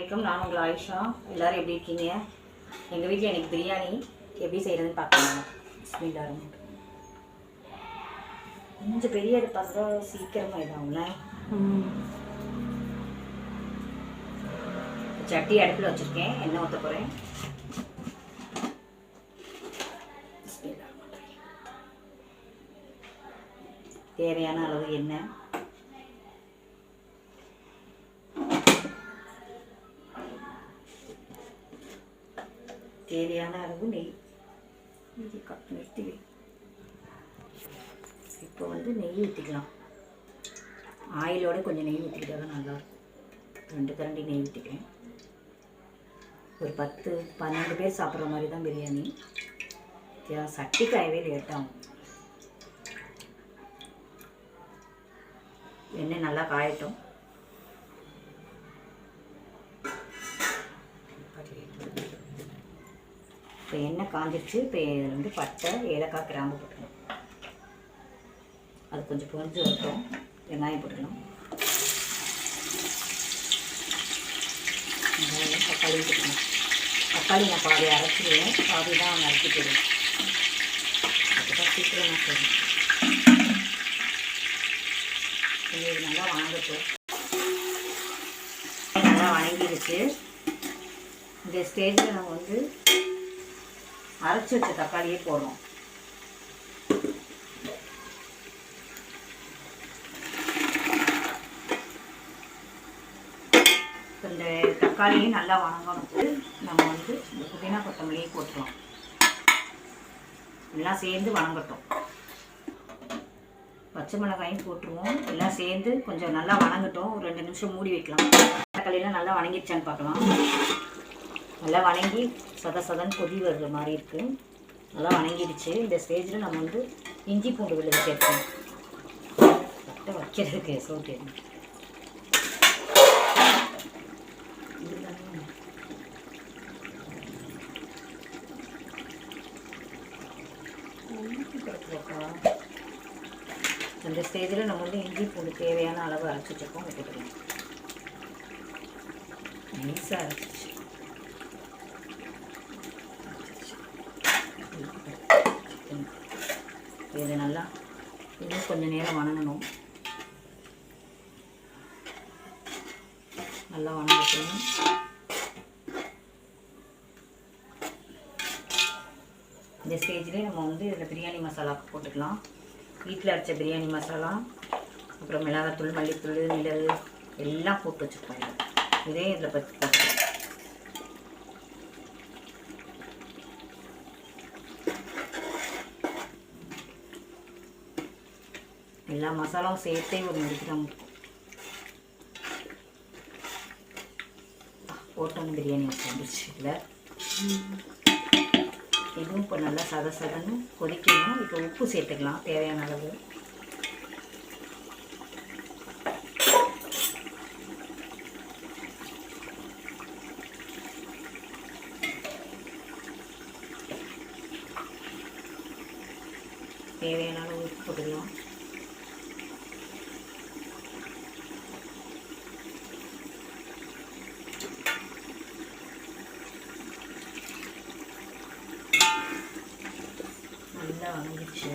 வணக்கம். நான் உங்கள் ஆயிஷா. எல்லோரும் எப்படி இருக்கீங்க? எங்கள் வீட்டில் எனக்கு பிரியாணி எப்படி செய்கிறதுன்னு பார்க்கலாம். பிஸ்மில்லாஹ். கொஞ்சம் பெரிய எடுப்பாங்க, சீக்கிரமாக இதாகும்ல. சட்டி அடுப்பில் வச்சுருக்கேன், எண்ணெய் ஊற்ற போகிறேன். தேவையான அளவு எண்ணெய், தேவையான அளவு நெய். இப்போ நெய் ஊற்றிக்கலாம். ஆயிலோட கொஞ்சம் நெய் ஊற்றிக்கிட்டா தான் நல்லாயிருக்கும். 2 கரண்டி நெய் ஊற்றிக்கிறேன். ஒரு 10-12 பேர் சாப்பிட்ற மாதிரி தான் பிரியாணி. சட்டி காயவே லேட்டாகும். எண்ணெய் நல்லா காயட்டும். இப்போ எண்ணெய் காஞ்சிருச்சு. இப்போ இதில் பட்டை, ஏலக்காய், கிராம்பு போட்டுக்கணும். அது கொஞ்சம் பொரிஞ்சு வரட்டும். வெங்காயம் போட்டுக்கணும். வெங்காயம், தக்காளி போட்டுக்கணும். தக்காளி நான் பாதி அரைச்சிடுவேன், பாதி தான் நறுக்கி போடுவேன். அதுதான் சீக்கிரமாக போடும். இது நல்லா வணங்கட்டும். நல்லா வணங்கிடுச்சு. இந்த ஸ்டேஜில் நம்ம அரைச்சி வச்ச தக்காளியே போடுறோம். இந்த தக்காளியும் நல்லா வணங்கணும். நம்ம இந்த புதினா கொத்தமல்லியை போட்டுக்கலாம். எல்லாம் சேர்ந்து வணங்கட்டும். பச்சை மிளகாயும் போட்டுருவோம். எல்லாம் சேர்ந்து கொஞ்சம் நல்லா வணங்கட்டும். ஒரு 2 நிமிஷம் மூடி வைக்கலாம். தக்காளியெல்லாம் நல்லா வணங்கிடுச்சான்னு பார்க்கலாம். நல்லா வணங்கி சதன்னு கொதி வர்ற மாதிரி இருக்குது. நல்லா வணங்கிடுச்சு. இந்த ஸ்டேஜில் நம்ம இஞ்சி பூண்டு விழுது சேர்ப்போம். கரெக்டாக வைக்கிறதுக்கு சோட்டு. இந்த ஸ்டேஜில் நம்ம இஞ்சி பூண்டு தேவையான அளவு அரைச்சி வச்சுருக்கோம். போட்டுக்கலாம். நைஸாக அரைச்சிச்சு. இது நல்லா இன்னும் கொஞ்சம் நேரம் வணங்கணும். நல்லா வணங்கணும். இந்த ஸ்டேஜ்லேயே நம்ம இதில் பிரியாணி மசாலா போட்டுக்கலாம். வீட்டில் அரைச்ச பிரியாணி மசாலா, அப்புறம் மிளகாத்தூள், மல்லித்தூள், மிளகு எல்லாம் போட்டு வச்சுருப்பாங்க. இதே இதில் போட்டுக்கலாம். எல்லா மசாலாவும் சேர்த்தே ஒரு முடிக்கிறோம். போட்டோன்னு பிரியாணி வந்துருச்சு. இல்லை, இதுவும் இப்போ நல்லா சதன்னு கொதிக்கணும். இப்போ உப்பு சேர்த்துக்கலாம் தேவையான அளவு. தேவையான அளவு உப்பு போட்டுக்கலாம். நல்லா வணங்கிடுச்சு.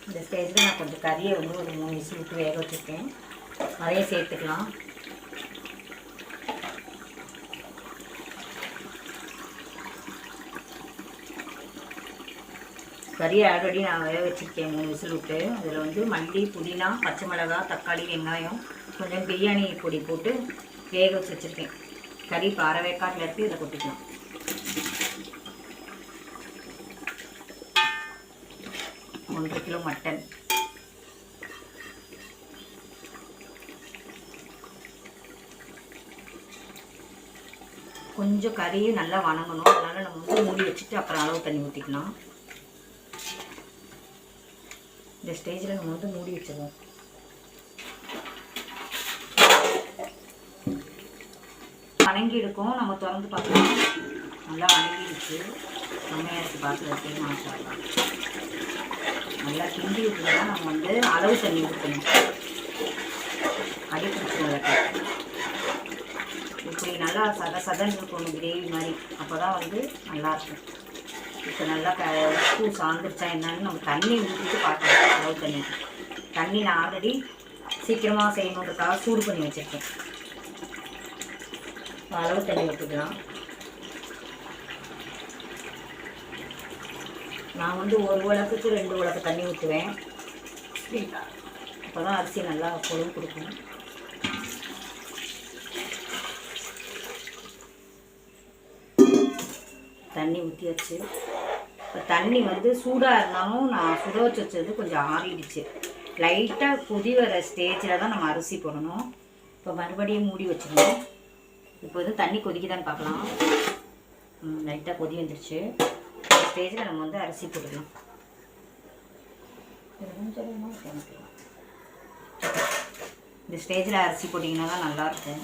இந்த ஸ்டேஜில் நான் கொஞ்சம் கறியை ஒரு 3 விசில் விட்டு வேக வச்சுருக்கேன். அதையே சேர்த்துக்கலாம். கறியை ஆல்ரெடி நான் வேக வச்சுருக்கேன் 3 விசில் விட்டு. அதில் மல்லி, புதினா, பச்சை மிளகாய், தக்காளி, வெங்காயம், கொஞ்சம் பிரியாணி பொடி போட்டு வேக வச்சு வச்சுருக்கேன். கறி இப்போ அரை வேக்காட்டில் எடுத்து இதில் கொட்டிக்கலாம். ஒன்றரை கிலோ மட்டன். கொஞ்சம் கறியும் நல்லா வணங்கணும். அதனால் நம்ம மூடி வச்சுட்டு அப்புறம் அளவு தண்ணி ஊற்றிக்கலாம். இந்த ஸ்டேஜில் நம்ம மூடி வச்சிடுவோம். வணங்கி இருக்கும். நம்ம திறந்து பார்க்கலாம். நல்லா வணங்கிடுச்சு. செம்மையாக இருக்குது பார்க்குறதுக்கு. மாஷா அல்லாஹ். நல்லா கிண்டி விட்டுட்டு தான் நம்ம வந்து அளவு தண்ணி ஊற்றணும். அடி பிடிச்சிடும். இப்படி நல்லா சதன்னு இருக்கணும் கிரேவி மாதிரி. அப்போ தான் வந்து நல்லாயிருக்கும். இப்போ நல்லா உப்பு சாந்துருச்சா என்னன்னு நம்ம தண்ணி ஊற்றிட்டு பார்க்கலாம். அளவு தண்ணி நான் ஆல்ரெடி சீக்கிரமாக செய்யணுன்றதுக்காக சூடு பண்ணி வச்சுருக்கேன். அளவு தண்ணி ஊற்றிக்கலாம். நான் வந்து ஒரு உலக்குக்கு 2 உலக்கு தண்ணி ஊற்றுவேன். அப்போ தான் அரிசி நல்லா கொழுவு கொடுக்கும். தண்ணி ஊற்றியாச்சு. இப்போ தண்ணி வந்து சூடாக இருந்தாலும் நான் சுட வச்சது கொஞ்சம் ஆறிடுச்சு. லைட்டாக கொதி வர ஸ்டேஜில் தான் நம்ம அரிசி போடணும். இப்போ மறுபடியும் மூடி வச்சுருவோம். இப்போ வந்து தண்ணி கொதிக்குதான்னு பார்க்கலாம். லைட்டாக கொதி வந்துடுச்சு. இந்த ஸ்டேஜில் நம்ம வந்து அரிசி போட்டுக்கலாம். இந்த ஸ்டேஜில் அரிசி போட்டிங்கன்னா தான் நல்லாயிருக்கும்.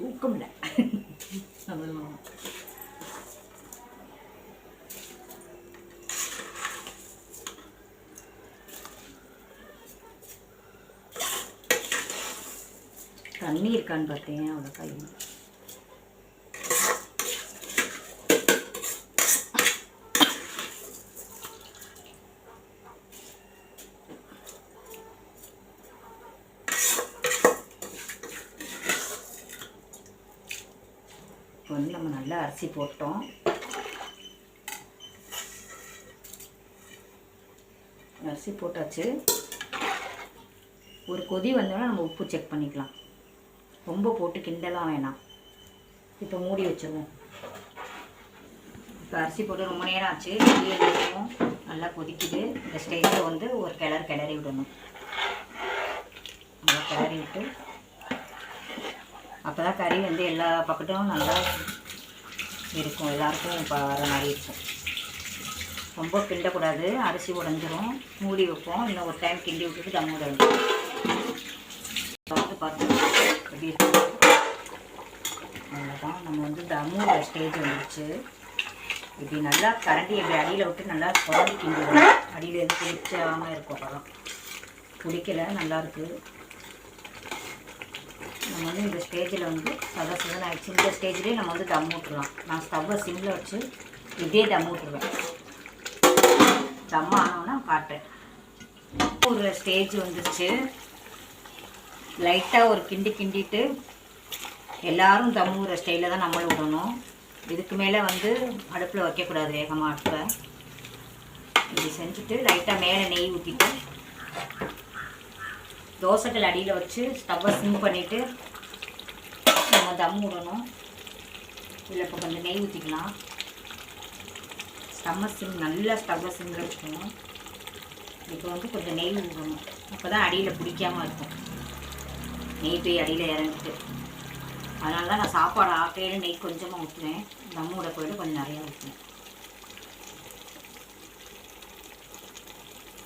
தூக்கம் இல்லை. தண்ணி இருக்கான்னு பார்த்தேன். அவ்வளோ கை வந்து நம்ம நல்லா அரிசி போட்டோம். அரிசி போட்டாச்சு. ஒரு கொதி வந்தோன்னா நம்ம உப்பு செக் பண்ணிக்கலாம். ரொம்ப போட்டு கிண்டலாம் வேணாம். இப்போ மூடி வச்சுருவோம். இப்போ அரிசி போட்டு ரொம்ப நேரம் ஆச்சு. நல்லா கொதிக்குது. இந்த ஸ்டேஜில் வந்து ஒரு கிளறி விடணும். நல்லா கிளறி விட்டு அப்போ தான் கறி வந்து எல்லா பக்கட்டும் நல்லா இருக்கும். எல்லாருக்கும் இப்போ வர மாதிரி இருக்கும். ரொம்ப கிண்டக்கூடாது, அரிசி உடஞ்சிரும். மூடி வைப்போம். இன்னும் ஒரு டைம் கிண்டி விட்டுட்டு தம் விடணும். வந்து பார்த்தோம் எப்படி இருக்கு. அவ்வளோதான். நம்ம வந்து தம்மோட ஸ்டேஜ் வந்துடுச்சு. இப்படி நல்லா கரண்டி இப்படி அடியில் விட்டு நல்லா குழந்தை கிண்டிடும். அடியில் எது பிடிச்சாமல் இருக்கும். அப்போதான் பிடிக்கல. நல்லாயிருக்கு. நம்ம வந்து இந்த ஸ்டேஜில் வந்து சதன் ஆகிடுச்சு. இந்த ஸ்டேஜ்லேயே நம்ம வந்து தம் ஊட்டுலாம். நான் ஸ்டவ்வை சிம்மில் வச்சு இதே தம் ஊட்டுருவேன். தம் ஆனோன்னா காட்டுறேன். ஒரு ஸ்டேஜ் வந்துடுச்சு. லைட்டாக ஒரு கிண்டிட்டு எல்லோரும் தம் ஊற ஸ்டைலில் தான் நம்மளும் விடணும். இதுக்கு மேலே வந்து அடுப்பில் வைக்கக்கூடாது. வேகமாக அடுப்பை இப்படி செஞ்சுட்டு லைட்டாக மேலே நெய் ஊற்றிட்டு தோசைக்கல் அடியில் வச்சு ஸ்டவ்வை சிம் பண்ணிவிட்டு நம்ம தம் விடணும். இதில் இப்போ கொஞ்சம் நெய் ஊற்றிக்கலாம். நல்லா ஸ்டவ்வை சிம்மில் வச்சுக்கணும். இப்போ வந்து கொஞ்சம் நெய் விடணும். அப்போ தான் அடியில் பிடிக்காமல் இருக்கும். நெய் போய் அடியில் இறங்கிட்டு. அதனால தான் நான் சாப்பாடு ஆக்கையில் நெய் கொஞ்சமாக ஊற்றுவேன். தம் விட போய்ட்டு கொஞ்சம் நிறையா ஊற்றுவேன்.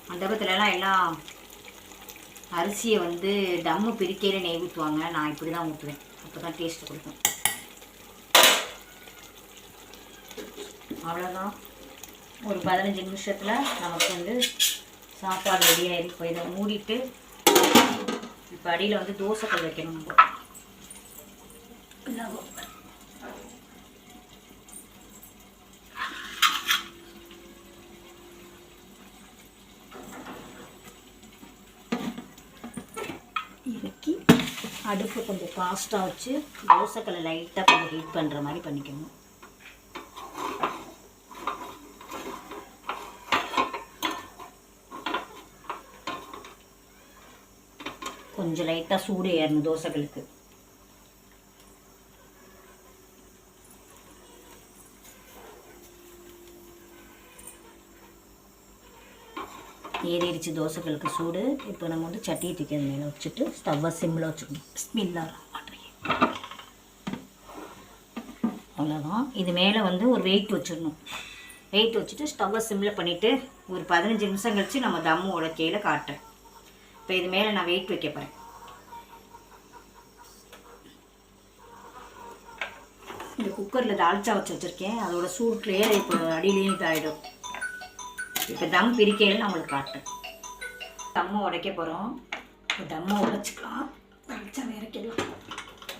மண்டபத்துலலாம் எல்லாம் அரிசியை வந்து தம்மு பிரிக்கையில் நெய் ஊற்றுவாங்க. நான் இப்படி தான் ஊற்றுவேன். அப்போ தான் டேஸ்ட்டு கொடுக்கும். அவ்வளோதான். ஒரு 15 நிமிஷத்தில் நமக்கு வந்து சாப்பாடு ரெடி ஆகிடும். இப்போ இதை மூடிட்டு இப்போ அடியில் வந்து தோசைக்கல் வைக்கணும். நம்ம இறக்கி அடுப்பு கொஞ்சம் ஃபாஸ்ட்டாக வச்சு தோசைக்கல்லை லைட்டாக கொஞ்சம் ஹீட் பண்ணுற மாதிரி பண்ணிக்கணும். கொஞ்சம் லைட்டாக சூடு ஏறணும் தோசைகளுக்கு. ஏறிடுச்சு தோசைகளுக்கு சூடு. இப்போ நம்ம வந்து சட்டியை தூக்கி அந்த மேலே வச்சுட்டு ஸ்டவ்வை சிம்மில் வச்சுக்கணும். பிஸ்மில்லாஹ் ரஹ்மான் ரஹீம். அவ்வளோதான். இது மேலே வந்து ஒரு வெயிட் வச்சிடணும். வெயிட் வச்சுட்டு ஸ்டவ்வை சிம்மில் பண்ணிவிட்டு ஒரு 15 நிமிஷம் கழித்து நம்ம தம்மு உடைக்கையில் காட்டுறேன். இப்போ இது மேலே நான் வெயிட் வைக்க போகிறேன். இந்த குக்கரில் தால்ச்சா வச்சுருக்கேன். அதோட சூட்லேயே இப்போ அடியிலையும் இதாகிடும். இப்போ தம் பிரிக்கையில் நான் உங்களுக்கு காட்டுறேன். தம்மை உடைக்க போகிறோம். இப்போ தம்மை உடைச்சிக்கலாம். தால்ச்சா இறக்கிடலாம்.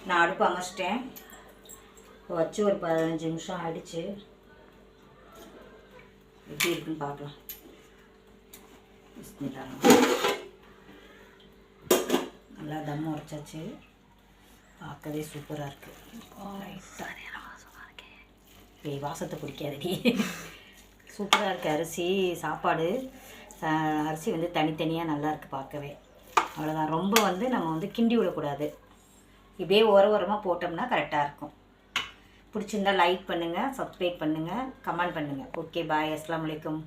நான் அடுப்பு அமைச்சிட்டேன். இப்போ வச்சு ஒரு 15 நிமிஷம் ஆயிடுச்சு. எப்படி இருக்குன்னு பார்க்கலாம். நல்லா தம் உடைச்சாச்சு. பார்க்கவே சூப்பராக இருக்குது. வாசத்தை பிடிக்காதடி. சூப்பராக இருக்குது. அரிசி சாப்பாடு அரிசி வந்து தனித்தனியாக நல்லா இருக்குது பார்க்கவே. அவ்வளோதான். ரொம்ப வந்து நம்ம வந்து கிண்டி விடக்கூடாது. இப்படியே ஓரமாக போட்டோம்னா கரெக்டாக இருக்கும். பிடிச்சிருந்தா லைக் பண்ணுங்கள், சப்ஸ்கிரைப் பண்ணுங்கள், கமெண்ட் பண்ணுங்கள். ஓகே, பாய். அஸ்ஸலாமு அலைக்கும்.